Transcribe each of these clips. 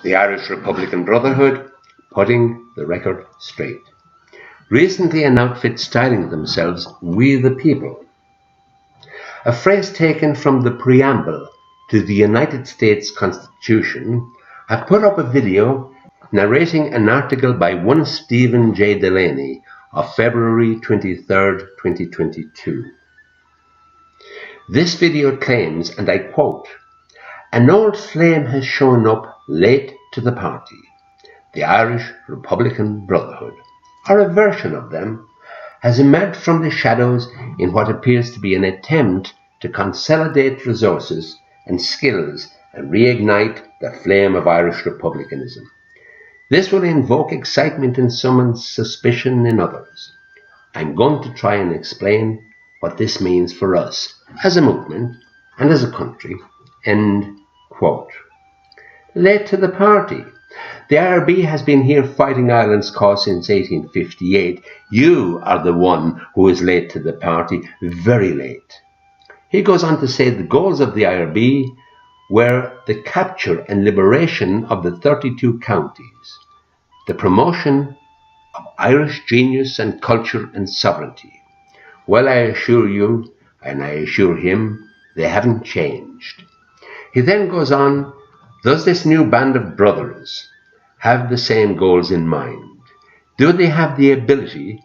The Irish Republican Brotherhood, putting the record straight. Recently an outfit styling themselves "We the People", a phrase taken from the preamble to the United States Constitution, have put up a video narrating an article by one Stephen J. Delaney of February 23, 2022. This video claims, and I quote, "An old flame has shown up late to the party. The Irish Republican Brotherhood, or a version of them, has emerged from the shadows in what appears to be an attempt to consolidate resources and skills and reignite the flame of Irish republicanism. This will invoke excitement in some and suspicion in others. I'm going to try and explain what this means for us as a movement and as a country." End quote. Late to the party. The IRB has been here fighting Ireland's cause since 1858. You are the one who is late to the party, very late. He goes on to say the goals of the IRB were the capture and liberation of the 32 counties, the promotion of Irish genius and culture and sovereignty. Well, I assure you, and I assure him, they haven't changed. He then goes on, does this new band of brothers have the same goals in mind? Do they have the ability,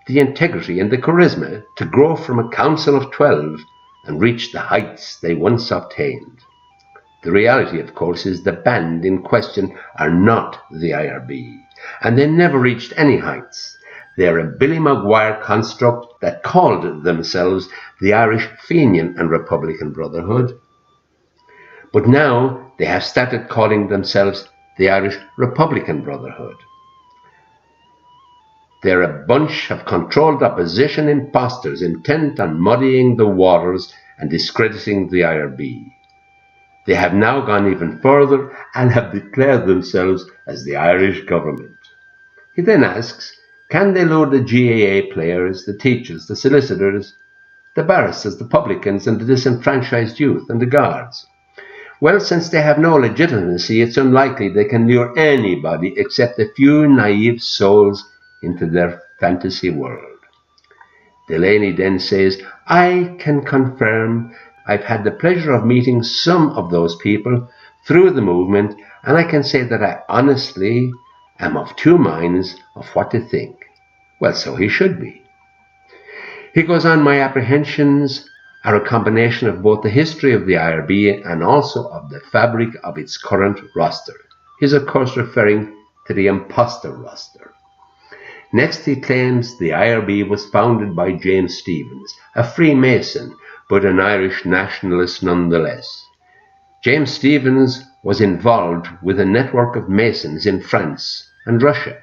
the integrity and the charisma to grow from a council of 12 and reach the heights they once obtained? The reality, of course, is the band in question are not the IRB, and they never reached any heights. They are a Billy Maguire construct that called themselves the Irish Fenian and Republican Brotherhood, but now they have started calling themselves the Irish Republican Brotherhood. They're a bunch of controlled opposition imposters intent on muddying the waters and discrediting the IRB. They have now gone even further and have declared themselves as the Irish government. He then asks, can they lure the GAA players, the teachers, the solicitors, the barristers, the publicans and the disenfranchised youth and the guards? Well, since they have no legitimacy, it's unlikely they can lure anybody except a few naive souls into their fantasy world. Delaney then says, I can confirm I've had the pleasure of meeting some of those people through the movement, and I can say that I honestly am of two minds of what to think. Well, so he should be. He goes on, my apprehensions are a combination of both the history of the IRB and also of the fabric of its current roster. He's of course referring to the imposter roster. Next he claims the IRB was founded by James Stephens, a Freemason, but an Irish nationalist nonetheless. James Stephens was involved with a network of Masons in France and Russia,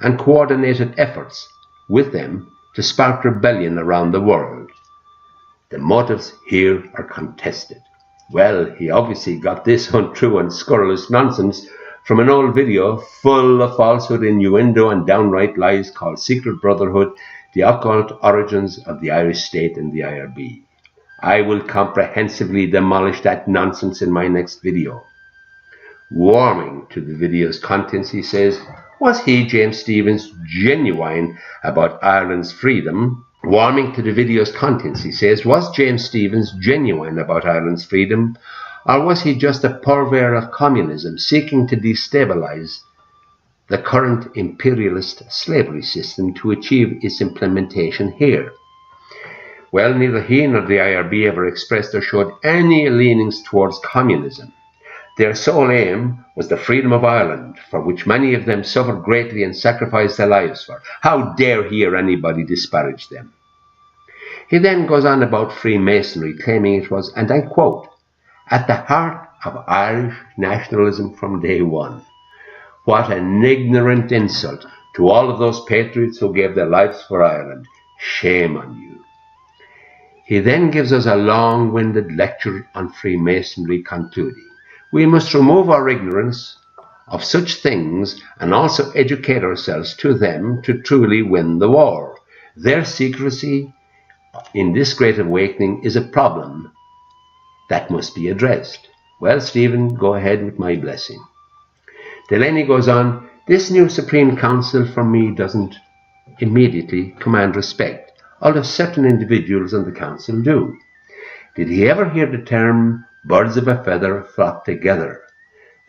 and coordinated efforts with them to spark rebellion around the world. The motives here are contested. Well, he obviously got this untrue and scurrilous nonsense from an old video full of falsehood, innuendo and downright lies called Secret Brotherhood, the Occult Origins of the Irish State and the IRB. I will comprehensively demolish that nonsense in my next video. Warming to the video's contents, he says, was he, James Stephens, genuine about Ireland's freedom? Warming to the video's contents, he says, was James Stephens genuine about Ireland's freedom, or was he just a purveyor of communism seeking to destabilize the current imperialist slavery system to achieve its implementation here? Well, neither he nor the IRB ever expressed or showed any leanings towards communism. Their sole aim was the freedom of Ireland, for which many of them suffered greatly and sacrificed their lives for. How dare hear anybody disparage them? He then goes on about Freemasonry, claiming it was, and I quote, at the heart of Irish nationalism from day one. What an ignorant insult to all of those patriots who gave their lives for Ireland. Shame on you. He then gives us a long-winded lecture on Freemasonry, concluding, we must remove our ignorance of such things and also educate ourselves to them to truly win the war. Their secrecy in this great awakening is a problem that must be addressed. Well, Stephen, go ahead with my blessing. Delaney goes on, this new Supreme Council for me doesn't immediately command respect, although certain individuals on the council do. Did he ever hear the term, birds of a feather flock together?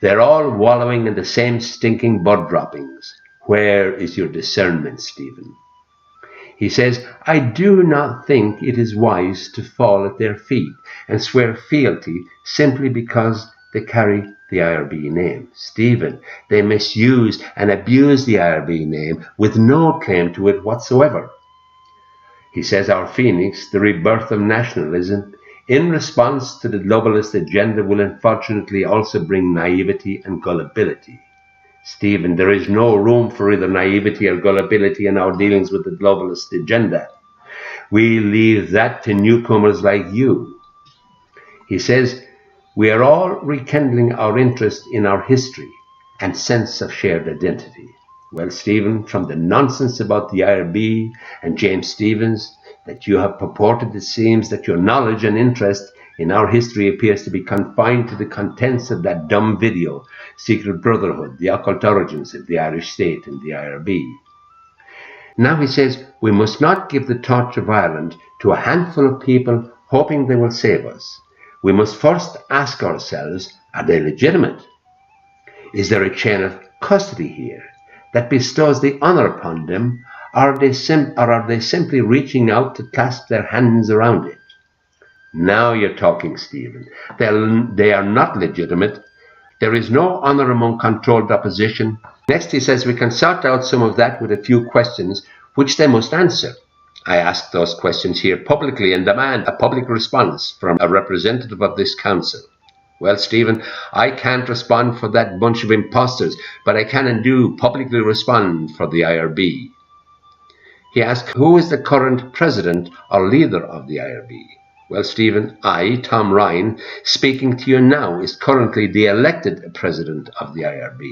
They're all wallowing in the same stinking bud droppings. Where is your discernment, Stephen? He says, I do not think it is wise to fall at their feet and swear fealty simply because they carry the IRB name. Stephen, they misuse and abuse the IRB name with no claim to it whatsoever. He says our phoenix, the rebirth of nationalism, in response to the globalist agenda, will unfortunately also bring naivety and gullibility. Stephen, there is no room for either naivety or gullibility in our dealings with the globalist agenda. We leave that to newcomers like you. He says, we are all rekindling our interest in our history and sense of shared identity. Well, Stephen, from the nonsense about the IRB and James Stephens that you have purported, it seems that your knowledge and interest in our history appears to be confined to the contents of that dumb video, Secret Brotherhood, the occult origins of the Irish state and the IRB. Now he says, we must not give the torch of Ireland to a handful of people hoping they will save us. We must first ask ourselves, are they legitimate? Is there a chain of custody here that bestows the honour upon them, or are they simply reaching out to clasp their hands around it? Now you're talking, Stephen. They are not legitimate. There is no honour among controlled opposition. Next he says we can sort out some of that with a few questions which they must answer. I ask those questions here publicly and demand a public response from a representative of this council. Well, Stephen, I can't respond for that bunch of imposters, but I can and do publicly respond for the IRB. He asks, who is the current president or leader of the IRB? Well, Stephen, I, Tom Ryan, speaking to you now, is currently the elected president of the IRB.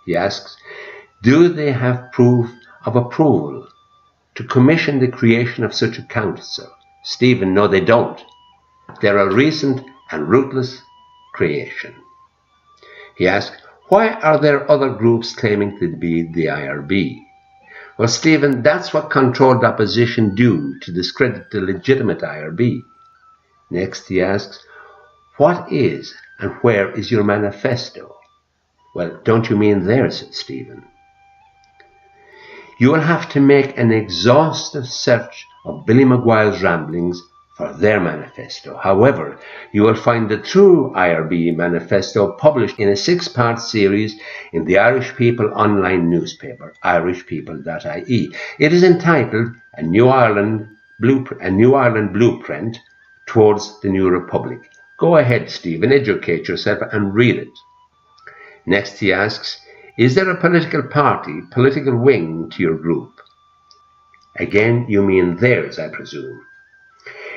He asks, do they have proof of approval to commission the creation of such a council? Stephen, no, they don't. They're a recent and ruthless creation. He asks, why are there other groups claiming to be the IRB? Well, Stephen, that's what controlled opposition do to discredit the legitimate IRB. Next he asks, what is and where is your manifesto? Well, don't you mean theirs, Stephen? You will have to make an exhaustive search of Billy Maguire's ramblings for their manifesto. However, you will find the true IRB manifesto published in a 6-part series in the Irish People online newspaper, irishpeople.ie. It is entitled A New Ireland Blueprint Towards the New Republic. Go ahead, Stephen, educate yourself and read it. Next he asks, is there a political party, political wing to your group? Again, you mean theirs, I presume.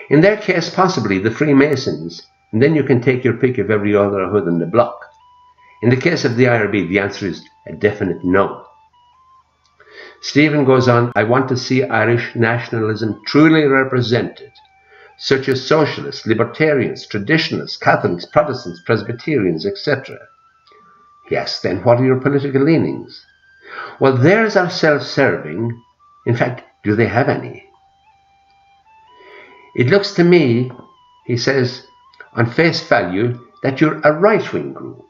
In their case, possibly the Freemasons, and then you can take your pick of every other hood in the block. In the case of the IRB, the answer is a definite no. Stephen goes on, I want to see Irish nationalism truly represented, such as socialists, libertarians, traditionalists, Catholics, Protestants, Presbyterians, etc. He asks then, what are your political leanings? Well, theirs are self-serving. In fact, do they have any? It looks to me, he says, on face value, that you're a right-wing group.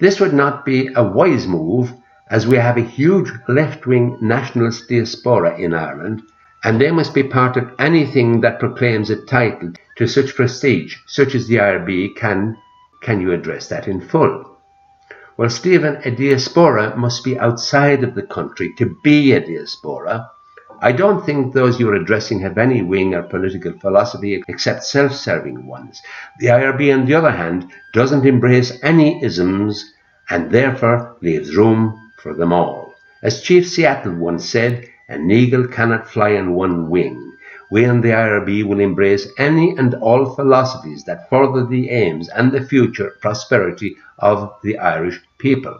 This would not be a wise move, as we have a huge left-wing nationalist diaspora in Ireland, and they must be part of anything that proclaims a title to such prestige, such as the IRB. Can you address that in full? Well, Stephen, a diaspora must be outside of the country to be a diaspora. I don't think those you're addressing have any wing or political philosophy except self-serving ones. The IRB, on the other hand, doesn't embrace any isms and therefore leaves room for them all. As Chief Seattle once said, an eagle cannot fly on one wing. We in the IRB will embrace any and all philosophies that further the aims and the future prosperity of the Irish people.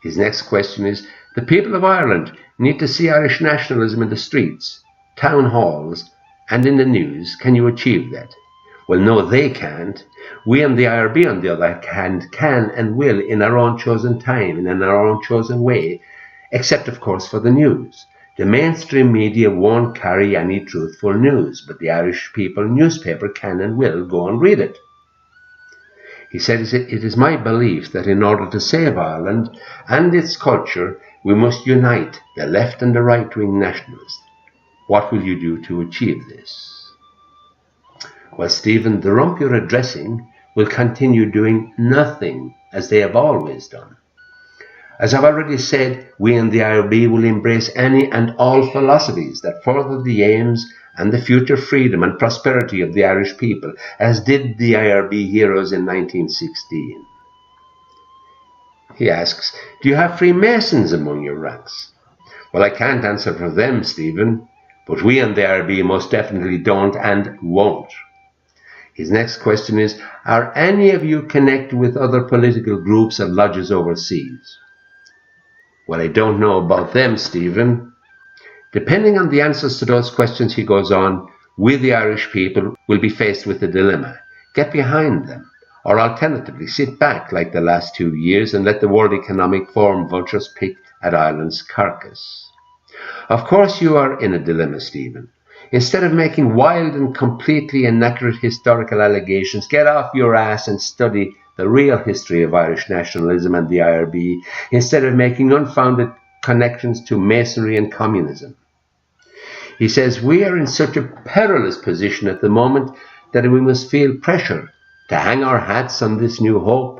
His next question is, the people of Ireland need to see Irish nationalism in the streets, town halls, and in the news. Can you achieve that? Well, no, they can't. We and the IRB, on the other hand, can and will in our own chosen time and in our own chosen way, except, of course, for the news. The mainstream media won't carry any truthful news, but the Irish People newspaper can and will go and read it. He said, "It is my belief that in order to save Ireland and its culture, we must unite the left and the right-wing nationalists. What will you do to achieve this?" Well, Stephen, the rump you're addressing will continue doing nothing, as they have always done. As I've already said, we in the IRB will embrace any and all philosophies that further the aims and the future freedom and prosperity of the Irish people, as did the IRB heroes in 1916. He asks, do you have Freemasons among your ranks? Well, I can't answer for them, Stephen, but we in the IRB most definitely don't and won't. His next question is, are any of you connected with other political groups and lodges overseas? Well, I don't know about them, Stephen. Depending on the answers to those questions, he goes on, we the Irish people will be faced with a dilemma. Get behind them, or alternatively sit back like the last 2 years and let the World Economic Forum vultures pick at Ireland's carcass. Of course you are in a dilemma, Stephen. Instead of making wild and completely inaccurate historical allegations, get off your ass and study the real history of Irish nationalism and the IRB, instead of making unfounded connections to Masonry and communism. He says, we are in such a perilous position at the moment that we must feel pressure to hang our hats on this new hope.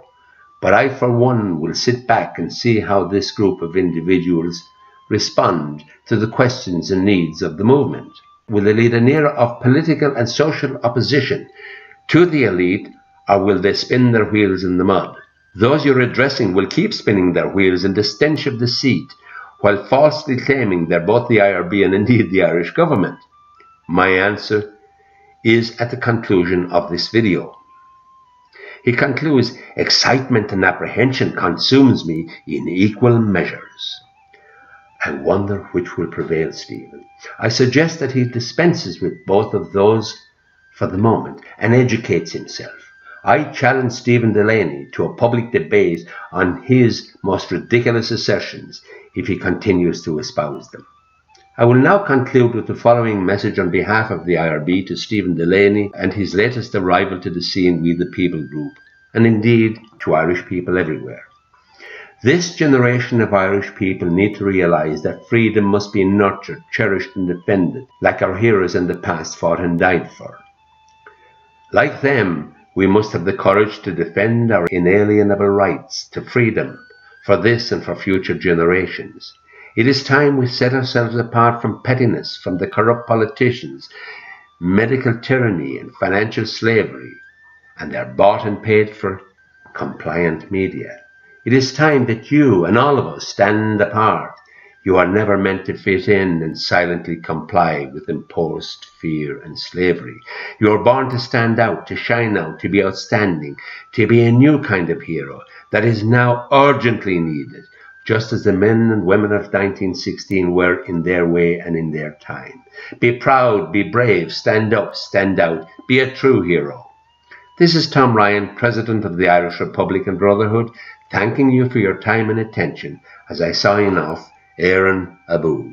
But I, for one, will sit back and see how this group of individuals respond to the questions and needs of the movement. Will they lead an era of political and social opposition to the elite, or will they spin their wheels in the mud? Those you're addressing will keep spinning their wheels in the stench of deceit, while falsely claiming they're both the IRB and indeed the Irish government. My answer is at the conclusion of this video. He concludes, excitement and apprehension consumes me in equal measures. I wonder which will prevail, Stephen. I suggest that he dispenses with both of those for the moment and educates himself. I challenge Stephen Delaney to a public debate on his most ridiculous assertions if he continues to espouse them. I will now conclude with the following message on behalf of the IRB to Stephen Delaney and his latest arrival to the scene, We the People group, and indeed to Irish people everywhere. This generation of Irish people need to realise that freedom must be nurtured, cherished and defended, like our heroes in the past fought and died for. Like them, we must have the courage to defend our inalienable rights to freedom for this and for future generations. It is time we set ourselves apart from pettiness, from the corrupt politicians, medical tyranny and financial slavery, and their bought and paid for compliant media. It is time that you and all of us stand apart. You are never meant to fit in and silently comply with imposed fear and slavery. You are born to stand out, to shine out, to be outstanding, to be a new kind of hero that is now urgently needed, just as the men and women of 1916 were in their way and in their time. Be proud, be brave, stand up, stand out, be a true hero. This is Tom Ryan, President of the Irish Republican Brotherhood, thanking you for your time and attention as I sign off, Éireann Abú.